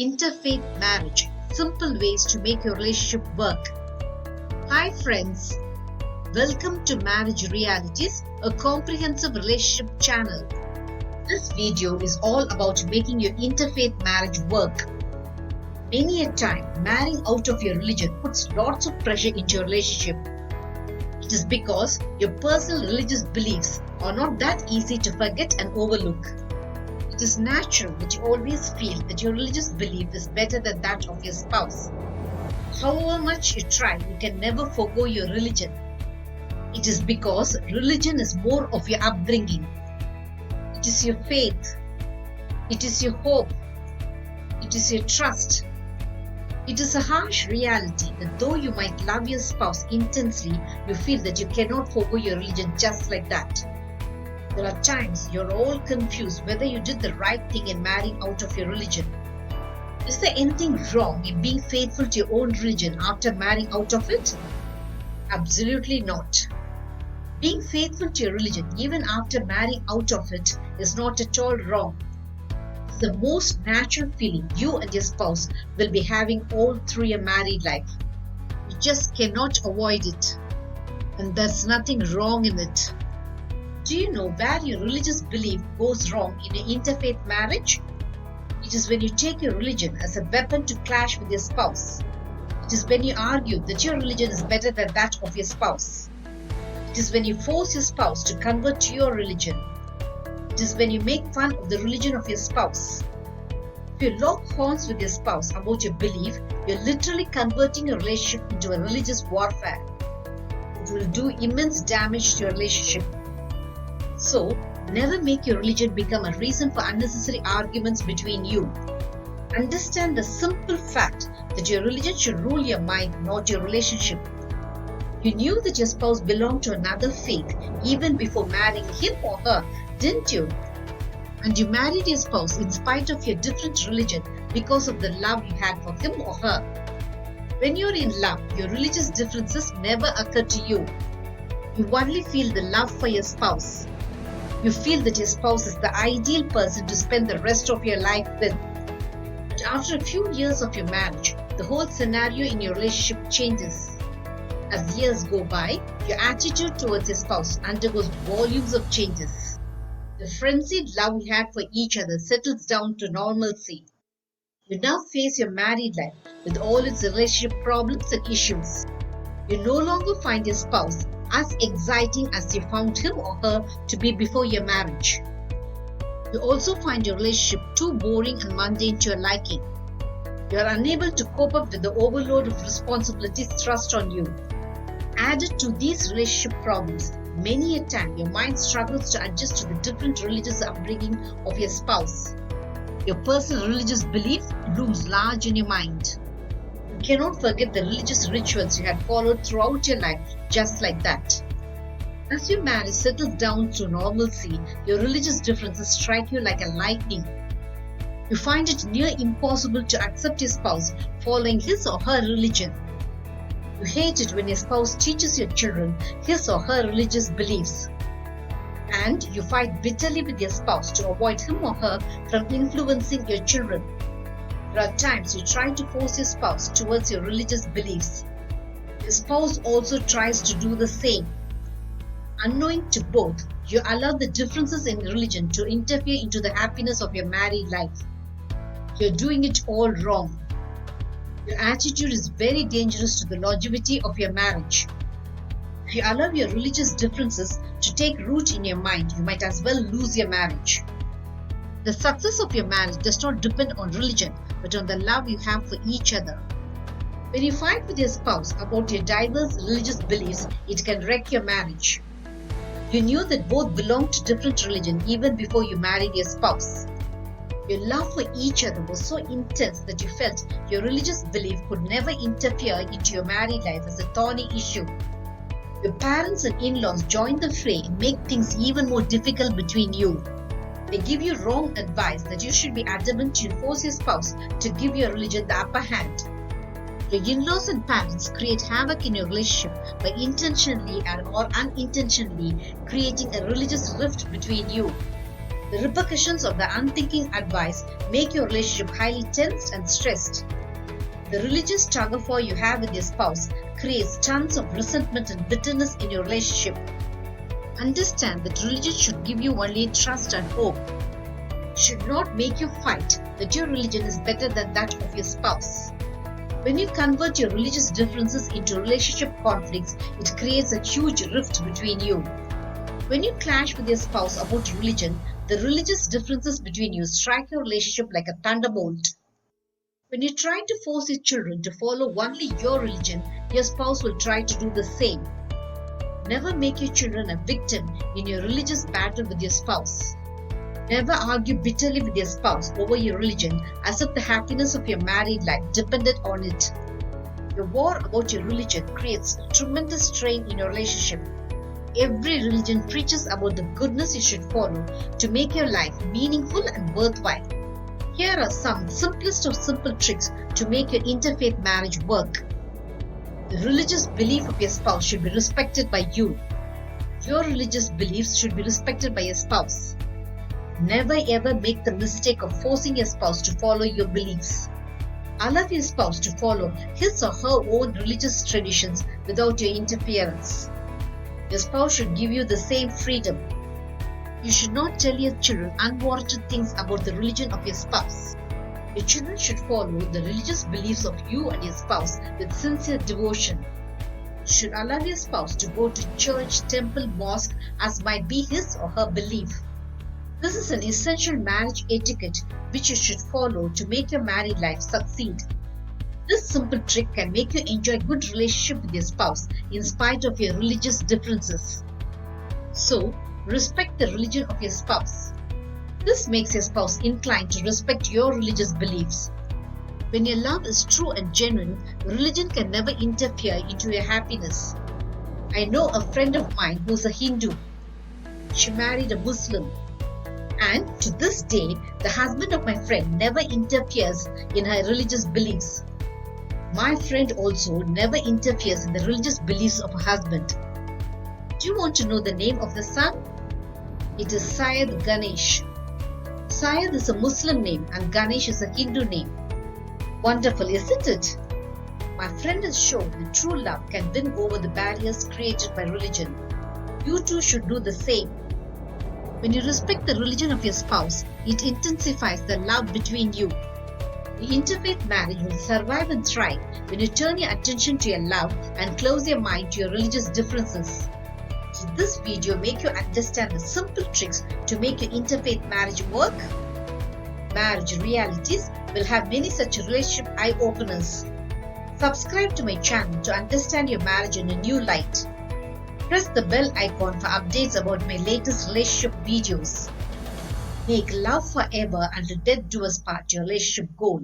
Interfaith marriage, simple ways to make your relationship work. Hi friends, welcome to Marriage Realities, a comprehensive relationship channel. This video is all about making your interfaith marriage work. Many a time, marrying out of your religion puts lots of pressure into your relationship. It is because your personal religious beliefs are not that easy to forget and overlook. It is natural that you always feel that your religious belief is better than that of your spouse. However much you try, you can never forgo your religion. It is because religion is more of your upbringing. It is your faith. It is your hope. It is your trust. It is a harsh reality that though you might love your spouse intensely, you feel that you cannot forgo your religion just like that. There are times you're all confused whether you did the right thing in marrying out of your religion. Is there anything wrong in being faithful to your own religion after marrying out of it? Absolutely not. Being faithful to your religion even after marrying out of it is not at all wrong. It's the most natural feeling you and your spouse will be having all through your married life. You just cannot avoid it. And there's nothing wrong in it. Do you know where your religious belief goes wrong in an interfaith marriage? It is when you take your religion as a weapon to clash with your spouse. It is when you argue that your religion is better than that of your spouse. It is when you force your spouse to convert to your religion. It is when you make fun of the religion of your spouse. If you lock horns with your spouse about your belief, you're literally converting your relationship into a religious warfare. It will do immense damage to your relationship. So, never make your religion become a reason for unnecessary arguments between you. Understand the simple fact that your religion should rule your mind, not your relationship. You knew that your spouse belonged to another faith even before marrying him or her, didn't you? And you married your spouse in spite of your different religion because of the love you had for him or her. When you're in love, your religious differences never occur to you. You only feel the love for your spouse. You feel that your spouse is the ideal person to spend the rest of your life with. But after a few years of your marriage, the whole scenario in your relationship changes. As years go by, your attitude towards your spouse undergoes volumes of changes. The frenzied love you had for each other settles down to normalcy. You now face your married life with all its relationship problems and issues. You no longer find your spouse as exciting as you found him or her to be before your marriage. You also find your relationship too boring and mundane to your liking. You are unable to cope up with the overload of responsibilities thrust on you. Added to these relationship problems, many a time your mind struggles to adjust to the different religious upbringing of your spouse. Your personal religious belief looms large in your mind. You cannot forget the religious rituals you had followed throughout your life just like that. As your marriage settles down to normalcy, your religious differences strike you like a lightning. You find it near impossible to accept your spouse following his or her religion. You hate it when your spouse teaches your children his or her religious beliefs. And you fight bitterly with your spouse to avoid him or her from influencing your children. There are times you try to force your spouse towards your religious beliefs. Your spouse also tries to do the same. Unknowing to both, you allow the differences in religion to interfere into the happiness of your married life. You're doing it all wrong. Your attitude is very dangerous to the longevity of your marriage. If you allow your religious differences to take root in your mind, you might as well lose your marriage. The success of your marriage does not depend on religion, but on the love you have for each other. When you fight with your spouse about your diverse religious beliefs, it can wreck your marriage. You knew that both belonged to different religions even before you married your spouse. Your love for each other was so intense that you felt your religious belief could never interfere into your married life as a thorny issue. Your parents and in-laws join the fray and make things even more difficult between you. They give you wrong advice that you should be adamant to force your spouse to give your religion the upper hand. Your in-laws and parents create havoc in your relationship by intentionally or unintentionally creating a religious rift between you. The repercussions of the unthinking advice make your relationship highly tensed and stressed. The religious tug-of-war you have with your spouse creates tons of resentment and bitterness in your relationship. Understand that religion should give you only trust and hope. It should not make you fight that your religion is better than that of your spouse. When you convert your religious differences into relationship conflicts, it creates a huge rift between you. When you clash with your spouse about religion, the religious differences between you strike your relationship like a thunderbolt. When you try to force your children to follow only your religion, your spouse will try to do the same. Never make your children a victim in your religious battle with your spouse. Never argue bitterly with your spouse over your religion as if the happiness of your married life depended on it. Your war about your religion creates a tremendous strain in your relationship. Every religion preaches about the goodness you should follow to make your life meaningful and worthwhile. Here are some simplest of simple tricks to make your interfaith marriage work. The religious belief of your spouse should be respected by you. Your religious beliefs should be respected by your spouse. Never ever make the mistake of forcing your spouse to follow your beliefs. Allow your spouse to follow his or her own religious traditions without your interference. Your spouse should give you the same freedom. You should not tell your children unwarranted things about the religion of your spouse. Your children should follow the religious beliefs of you and your spouse with sincere devotion. You should allow your spouse to go to church, temple, mosque as might be his or her belief. This is an essential marriage etiquette which you should follow to make your married life succeed. This simple trick can make you enjoy a good relationship with your spouse in spite of your religious differences. So, respect the religion of your spouse. This makes your spouse inclined to respect your religious beliefs. When your love is true and genuine, religion can never interfere into your happiness. I know a friend of mine who's a Hindu. She married a Muslim. And to this day, the husband of my friend never interferes in her religious beliefs. My friend also never interferes in the religious beliefs of her husband. Do you want to know the name of the son? It is Syed Ganesh. Syed is a Muslim name and Ganesh is a Hindu name. Wonderful, isn't it? My friend has shown that true love can win over the barriers created by religion. You too should do the same. When you respect the religion of your spouse, it intensifies the love between you. The interfaith marriage will survive and thrive when you turn your attention to your love and close your mind to your religious differences. Did this video make you understand the simple tricks to make your interfaith marriage work? Marriage Realities will have many such relationship eye-openers. Subscribe to my channel to understand your marriage in a new light. Press the bell icon for updates about my latest relationship videos. Make love forever until death do us part your relationship goal.